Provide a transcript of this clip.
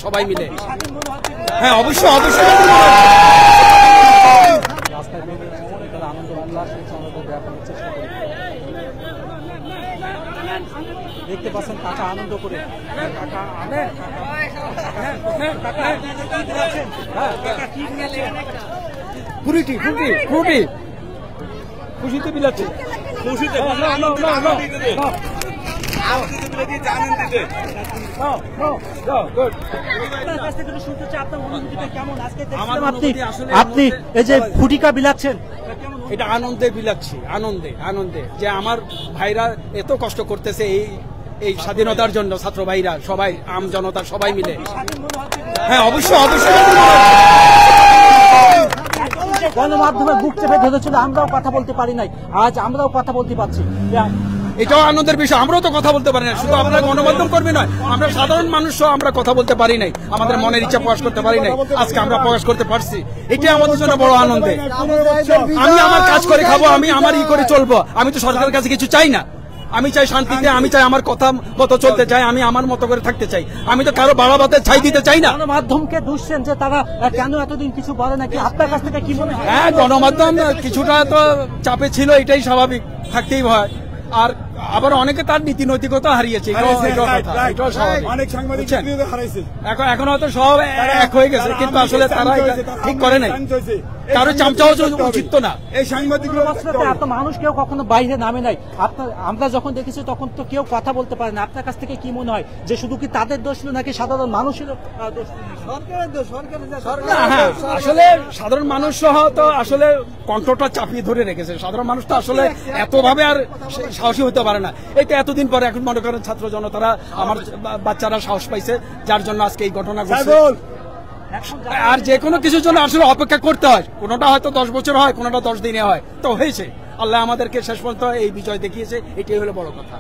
সবাই মিলে হ্যাঁ অবশ্যই অবশ্যই দেখতে পাচ্ছেন কাকা আনন্দ করে ফ্রুটি ফ্রুটি ফ্রুটি খুশিতে বিলাচ্ছে খুশিতে আপনি এই যে ফুটিকা বিলাচ্ছেন, এটা আনন্দে বিলাচ্ছি, আনন্দে আনন্দে যে আমার ভাইরা এত কষ্ট করতেছে এই স্বাধীনতার জন্য, ছাত্র ভাইরা সবাই, আম জনতা সবাই মিলে হ্যাঁ অবশ্যই অবশ্যই। গণমাধ্যমে বুক চেপে ধরেছিল, আমরাও কথা বলতে পারি নাই, আজ আমরাও কথা বলতে পারছি। এটাও আনন্দের বিষয়, আমরাও তো কথা বলতে পারি না, শুধু আমরা গণমাধ্যম কর্মী নয়, আমরা সাধারণ মানুষও আমরা কথা বলতে পারি নাই, আমাদের মনের ইচ্ছা প্রকাশ করতে পারি নাই, আজকে আমরা প্রকাশ করতে পারছি, এটাই আমাদের জন্য বড় আনন্দে। আমি আমার কাজ করে খাবো, আমি আমার ই করে চলবো, আমি তো সরকারের কাছে কিছু চাই না, আমি চাই শান্তিতে, আমি চাই আমার কথা মতো চলতে চাই, আমি আমার মতো করে থাকতে চাই, আমি তো কারো বাড়াবাতে ছাই দিতে চাই না। গণমাধ্যমকে দুষছেন যে তারা কেন এতদিন কিছু বলে নাকি, আপনার কাছ থেকে কি মনে হয়? হ্যাঁ গণমাধ্যম কিছুটা তো চাপে ছিল, এটাই স্বাভাবিক, থাকতেই হয়, আর আবার অনেকে তার নীতি নৈতিকতা হারিয়েছে, এখন হয়তো সব এক হয়ে গেছে, কিন্তু আসলে তারা ঠিক করে নাই, কারো চামচা উচিত তো না। এই সাংবাদিক এত মানুষ কেউ কখনো বাইরে নামে নাই, আমরা যখন দেখেছি তখন তো কেউ কথা বলতে পারে না, আপনার কাছ থেকে কি মনে হয় যে শুধু কি তাদের দোষ নাকি সাধারণ মানুষের দোষ? হ্যাঁ আসলে সাধারণ মানুষ সহ তো আসলে কণ্ঠটা চাপিয়ে ধরে রেখেছে, সাধারণ মানুষ তো আসলে এতভাবে আর সাহসী হতে পারে না, এটা এতদিন পরে এখন মনে করেন ছাত্র জনতারা, আমার বাচ্চারা সাহস পাইছে, যার জন্য আজকে এই ঘটনা ঘটছে। আর যে কোনো কিছুর জন্য আসলে অপেক্ষা করতে হয়, কোনোটা হয়তো 10 বছর হয়, কোনোটা 10 দিনে হয়, তো হয়েছে, আল্লাহ আমাদেরকে শেষ পর্যন্ত এই বিজয় দেখিয়েছে, এটাই হলো বড় কথা।